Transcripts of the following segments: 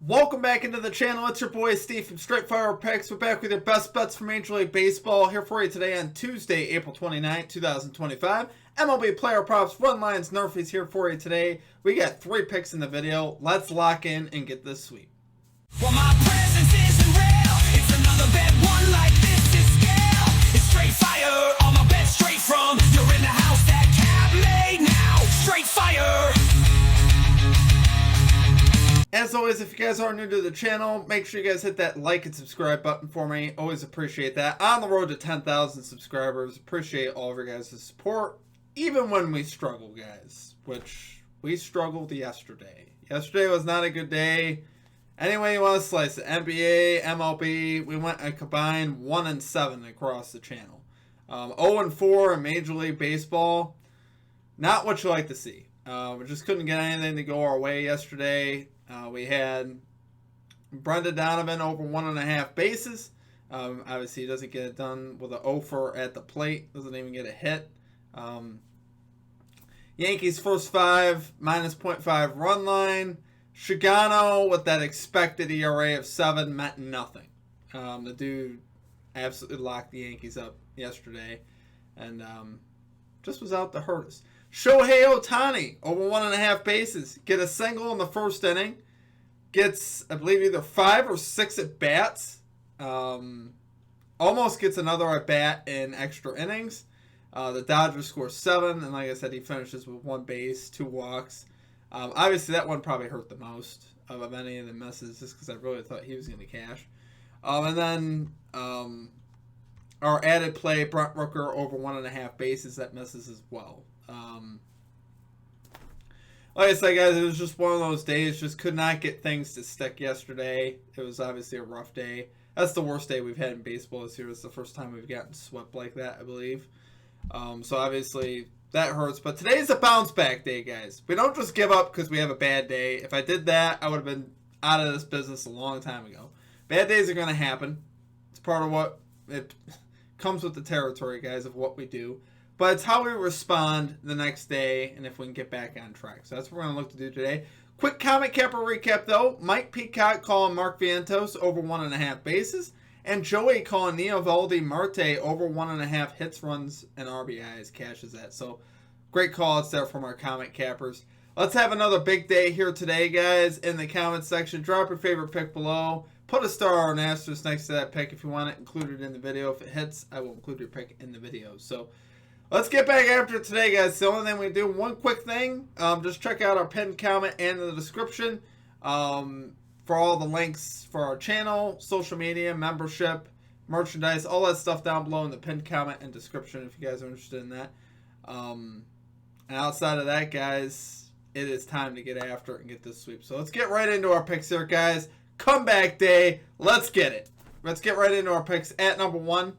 Welcome back into the channel. It's your boy Steve from Straight Fire Picks. We're back with your best bets from Major League Baseball here for you today on Tuesday, April 29th, 2025. MLB player props, run lines, NRFIs here for you today. We got 3 picks in the video. Let's lock in and get this sweep. Well, my presence isn't real. It's another bad one like this is scale. It's straight fire. All my bets straight from. You're in the house that cat made now. Straight fire. As always, if you guys are new to the channel, make sure you guys hit that like and subscribe button for me. Always appreciate that. On the road to 10,000 subscribers. Appreciate all of your guys' support. Even when we struggle, guys. Which we struggled yesterday. Yesterday was not a good day. Anyway you want to slice it. NBA, MLB, we went a combined 1-7 across the channel. 0-4 in Major League Baseball. Not what you like to see. We just couldn't get anything to go our way yesterday. We had Brendan Donovan over 1.5 bases. Obviously, he doesn't get it done with an 0-for at the plate. Doesn't even get a hit. Yankees first 5, minus 0.5 run line. Shigano with that expected ERA of 7 meant nothing. The dude absolutely locked the Yankees up yesterday. And just was out to hurt us. Shohei Ohtani over 1.5 bases. Get a single in the first inning. Gets, I believe, either 5 or 6 at bats. Almost gets another at bat in extra innings. The Dodgers score 7, and like I said, he finishes with 1 base, 2 walks. Obviously, that one probably hurt the most of any of the misses, just because I really thought he was going to cash. And then our added play, Brent Rooker over 1.5 bases, that misses as well. Like I said, guys, it was just one of those days. Just could not get things to stick yesterday. It was obviously a rough day. That's the worst day we've had in baseball this year. It's the first time we've gotten swept like that, I believe. So obviously that hurts. But today's a bounce back day, guys. We don't just give up because we have a bad day. If I did that, I would have been out of this business a long time ago. Bad days are going to happen. It's part of what it comes with the territory, guys, of what we do. But it's how we respond the next day and if we can get back on track. So that's what we're going to look to do today. Quick comic capper recap, though. Mike Peacock calling Mark Vientos over 1.5 bases. And Joey calling Neovaldi Marte over 1.5 hits, runs, and RBIs. Cashes that. So great call-outs there from our comic cappers. Let's have another big day here today, guys. In the comments section, drop your favorite pick below. Put a star or an asterisk next to that pick if you want it included in the video. If it hits, I will include your pick in the video. So let's get back after it today, guys. The only thing we do, one quick thing, just check out our pinned comment and the description for all the links for our channel, social media, membership, merchandise, all that stuff down below in the pinned comment and description if you guys are interested in that. And outside of that, guys, it is time to get after it and get this sweep. So let's get right into our picks here, guys. Comeback day. Let's get it. Let's get right into our picks at number 1.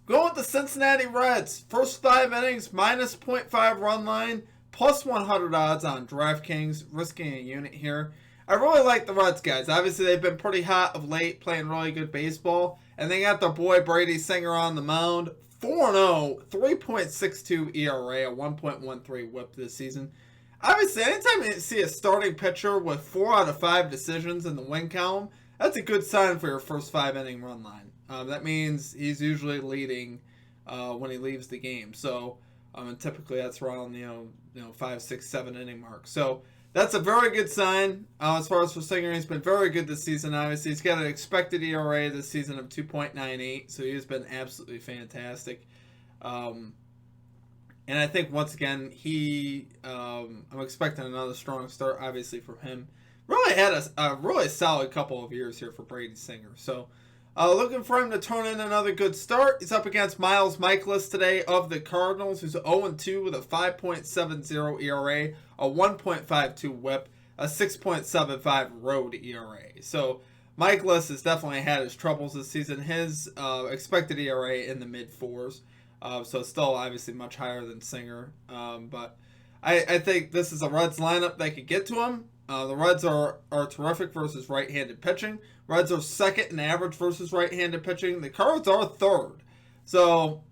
Going with the Cincinnati Reds. First 5 innings, minus 0.5 run line, plus 100 odds on DraftKings. Risking a unit here. I really like the Reds, guys. Obviously, they've been pretty hot of late, playing really good baseball. And they got their boy Brady Singer on the mound. 4-0, 3.62 ERA, a 1.13 whip this season. Obviously, anytime you see a starting pitcher with 4 out of 5 decisions in the win column, that's a good sign for your first 5-inning run line. That means he's usually leading when he leaves the game. So, and typically that's around 5, 6, 7 inning mark. So that's a very good sign. As far as for Singer, he's been very good this season. Obviously, he's got an expected ERA this season of 2.98. So he has been absolutely fantastic. And I think once again I'm expecting another strong start, obviously, from him. Really had a really solid couple of years here for Brady Singer. So looking for him to turn in another good start. He's up against Miles Michaelis today of the Cardinals, who's 0-2 with a 5.70 ERA, a 1.52 whip, a 6.75 road ERA. So Michaelis has definitely had his troubles this season. His expected ERA in the mid-4s. So it's still obviously much higher than Singer. But I think this is a Reds lineup that could get to him. The Reds are terrific versus right-handed pitching. Reds are second in average versus right-handed pitching. The Cards are third. So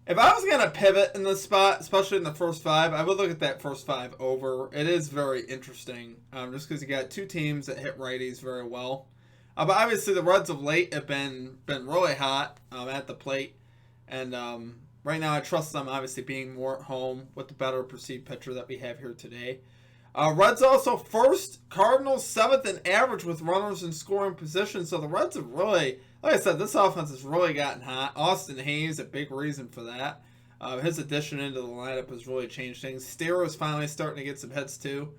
If I was going to pivot in this spot, especially in the first five, I would look at that first five over. It is very interesting, just because you got two teams that hit righties very well. But obviously the Reds of late have been really hot at the plate. And right now I trust them obviously being more at home with the better perceived pitcher that we have here today. Reds also first, Cardinals seventh in average with runners in scoring position. So the Reds have really, like I said, this offense has really gotten hot. Austin Hayes, a big reason for that. His addition into the lineup has really changed things. Steer is finally starting to get some hits too.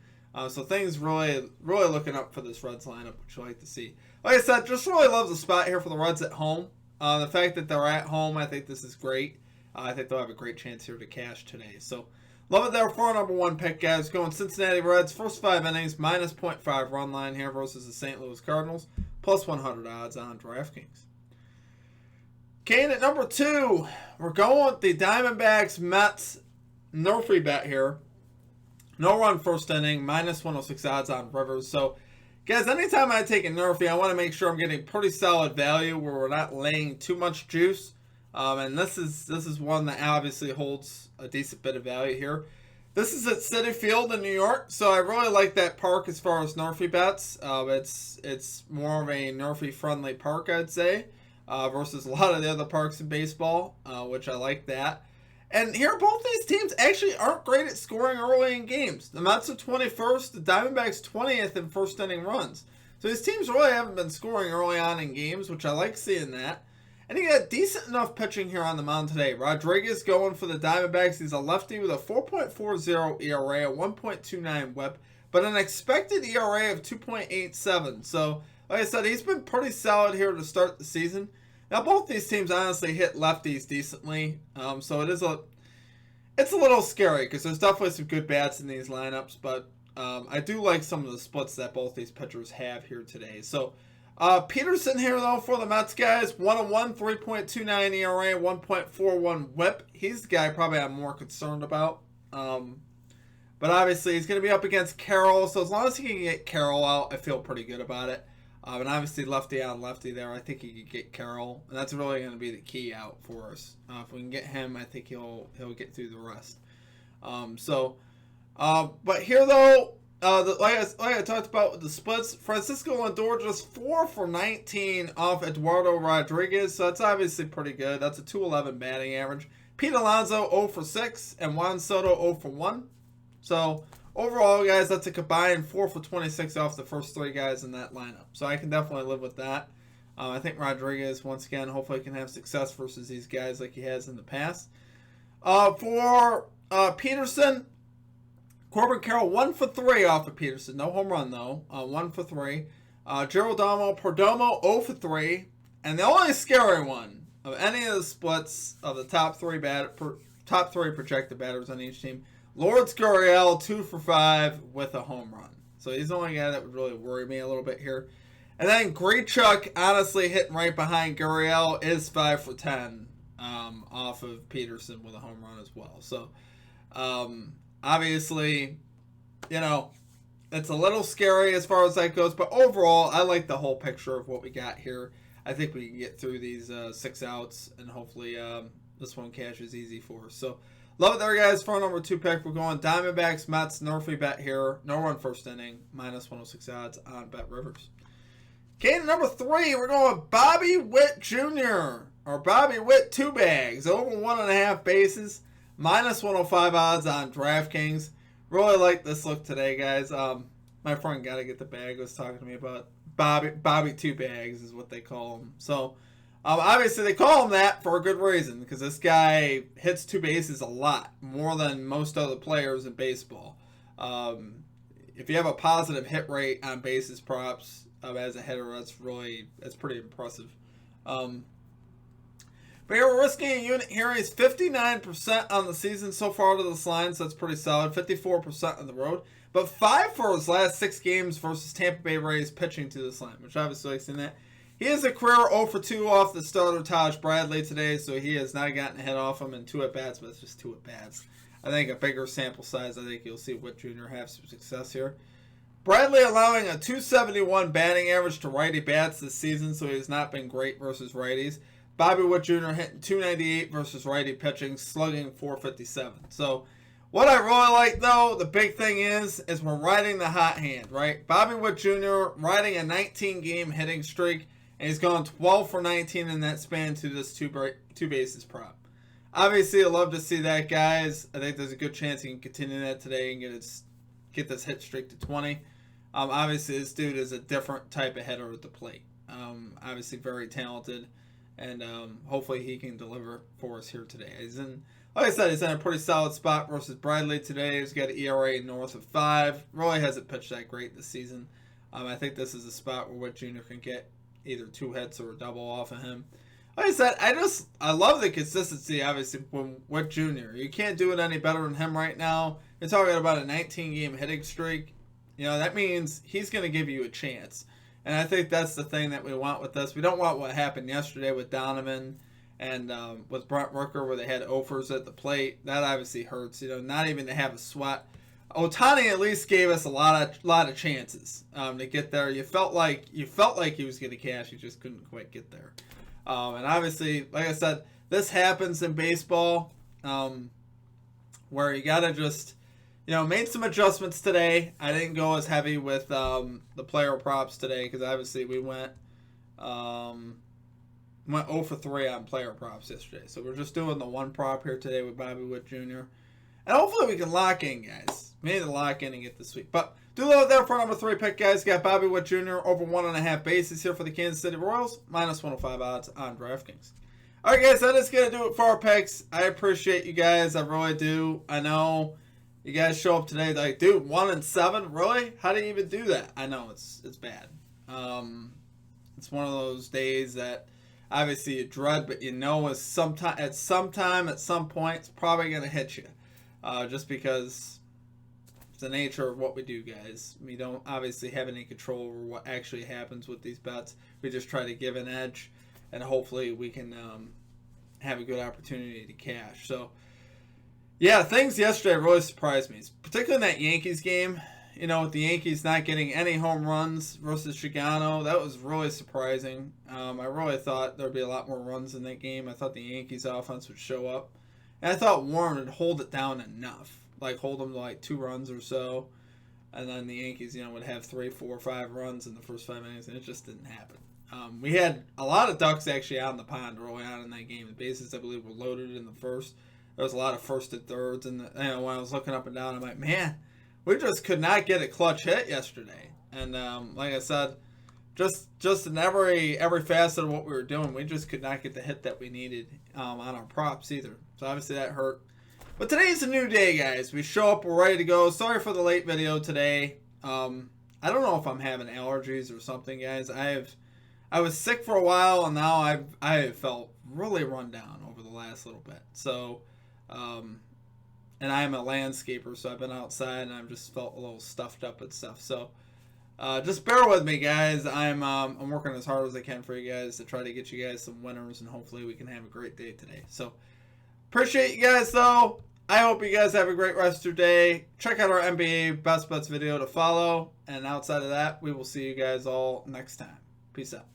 So things really looking up for this Reds lineup, which I like to see. Like I said, just really love the spot here for the Reds at home. The fact that they're at home, I think this is great. I think they'll have a great chance here to cash today. So love it there for our number one pick, guys. Going Cincinnati Reds, first 5 innings, minus 0.5 run line here versus the St. Louis Cardinals, plus 100 odds on DraftKings. Okay, and at number 2, we're going with the Diamondbacks Mets NRFI bet here. No run first inning, minus 106 odds on Rivers. So, guys, anytime I take a NRFI, I want to make sure I'm getting pretty solid value where we're not laying too much juice. And this is one that obviously holds a decent bit of value here. This is at Citi Field in New York, so I really like that park as far as NRFI bets. It's more of a NRFI friendly park, I'd say, versus a lot of the other parks in baseball, which I like that. And here, both these teams actually aren't great at scoring early in games. The Mets are 21st, the Diamondbacks 20th in first inning runs. So these teams really haven't been scoring early on in games, which I like seeing that. And he got decent enough pitching here on the mound today. Rodriguez going for the Diamondbacks. He's a lefty with a 4.40 ERA, a 1.29 whip, but an expected ERA of 2.87. So, like I said, he's been pretty solid here to start the season. Now, both these teams honestly hit lefties decently, so it's a little scary because there's definitely some good bats in these lineups, but I do like some of the splits that both these pitchers have here today. So, Peterson here, though, for the Mets, guys. 1-1, 3.29 ERA, 1.41 whip. He's the guy probably I'm more concerned about. But obviously, he's going to be up against Carroll. So as long as he can get Carroll out, I feel pretty good about it. And obviously, lefty on lefty there, I think he could get Carroll. And that's really going to be the key out for us. If we can get him, I think he'll get through the rest. But here, though, like I talked about with the splits, Francisco Lindor just 4 for 19 off Eduardo Rodriguez, so that's obviously pretty good. That's a 211 batting average. Pete Alonso 0 for 6 and Juan Soto 0 for 1. So overall, guys, that's a combined 4 for 26 off the first 3 guys in that lineup. So I can definitely live with that. I think Rodriguez, once again, hopefully can have success versus these guys like he has in the past. For Peterson, Corbin Carroll 1 for 3 off of Peterson. No home run, though. 1 for 3. Geraldamo Perdomo 0 for 3. And the only scary one of any of the splits of the top 3 projected batters on each team, Lourdes Gurriel 2 for 5 with a home run. So he's the only guy that would really worry me a little bit here. And then Grichuk, honestly, hitting right behind Gurriel, is 5 for 10 off of Peterson with a home run as well. So, obviously, it's a little scary as far as that goes, but overall, I like the whole picture of what we got here. I think we can get through these 6 outs, and hopefully this one cashes easy for us. So, love it there, guys. For our number 2 pick, we're going Diamondbacks, Mets, NRFI bet here. No run first inning, minus 106 odds on Bet Rivers. Okay, number 3, we're going Bobby Witt Jr., or Bobby Witt 2 bags, over 1.5 bases. Minus 105 odds on DraftKings. Really like this look today, guys. My friend Gotta Get the Bag was talking to me about Bobby 2 bags is what they call him. So, obviously they call him that for a good reason, because this guy hits 2 bases a lot, more than most other players in baseball. If you have a positive hit rate on bases props as a hitter, that's pretty impressive. But here we're risking a unit here. He's 59% on the season so far to this line, so that's pretty solid. 54% on the road. But 5 for his last 6 games versus Tampa Bay Rays pitching to this line, which obviously I've seen that. He is a career 0 for 2 off the starter Taj Bradley today, so he has not gotten a hit off him in 2 at-bats, but it's just 2 at-bats. I think a bigger sample size, I think you'll see Witt Jr. have some success here. Bradley allowing a 271 batting average to righty bats this season, so he has not been great versus righties. Bobby Witt Jr. hitting 298 versus righty pitching, slugging 457. So what I really like, though, the big thing is we're riding the hot hand, right? Bobby Witt Jr. riding a 19-game hitting streak, and he's gone 12 for 19 in that span to this two bases prop. Obviously, I love to see that, guys. I think there's a good chance he can continue that today and get this hit streak to 20. Obviously, this dude is a different type of hitter at the plate. Obviously, very talented, and hopefully he can deliver for us here today. Like I said, he's in a pretty solid spot versus Bradley today. He's got an ERA north of 5. Really hasn't pitched that great this season. I think this is a spot where Witt Jr. can get either 2 hits or a double off of him. Like I said, I love the consistency, obviously, from Witt Jr. You can't do it any better than him right now. You're talking about a 19-game hitting streak. You know, that means he's going to give you a chance. And I think that's the thing that we want with this. We don't want what happened yesterday with Donovan and with Brent Rooker, where they had offers at the plate. That obviously hurts. You know, not even to have a sweat. Ohtani at least gave us a lot of chances to get there. You felt like he was going to cash. He just couldn't quite get there. And obviously, like I said, this happens in baseball, where you gotta just, made some adjustments today. I didn't go as heavy with the player props today because obviously we went 0 for 3 on player props yesterday. So we're just doing the one prop here today with Bobby Witt Jr. And hopefully we can lock in, guys. Maybe lock in and get this week. But do love there for number 3 pick, guys. Got Bobby Witt Jr. over 1.5 bases here for the Kansas City Royals. Minus 105 odds on DraftKings. All right, guys, that is going to do it for our picks. I appreciate you guys. I really do. I know you guys show up today like, dude, 1-7? Really? How do you even do that? I know, it's bad. It's one of those days that obviously you dread, but at some point, it's probably going to hit you. Just because it's the nature of what we do, guys. We don't obviously have any control over what actually happens with these bets. We just try to give an edge, and hopefully we can have a good opportunity to cash. So, yeah, things yesterday really surprised me, particularly in that Yankees game. With the Yankees not getting any home runs versus Chicano, that was really surprising. I really thought there would be a lot more runs in that game. I thought the Yankees offense would show up. And I thought Warren would hold it down enough, like hold them to like 2 runs or so. And then the Yankees, would have 3, 4, 5 runs in the first 5 innings, and it just didn't happen. We had a lot of ducks actually out in the pond early on in that game. The bases, I believe, were loaded in the first. There was a lot of first and thirds. And when I was looking up and down, I'm like, man, we just could not get a clutch hit yesterday. And like I said, just in every facet of what we were doing, we just could not get the hit that we needed on our props either. So obviously that hurt. But today's a new day, guys. We show up, we're ready to go. Sorry for the late video today. I don't know if I'm having allergies or something, guys. I was sick for a while, and now I have felt really run down over the last little bit. So, and I am a landscaper, so I've been outside, and I've just felt a little stuffed up and stuff. So, just bear with me, guys. I'm working as hard as I can for you guys to try to get you guys some winners, and hopefully we can have a great day today. So, appreciate you guys, though. I hope you guys have a great rest of your day. Check out our NBA Best Bets video to follow. And outside of that, we will see you guys all next time. Peace out.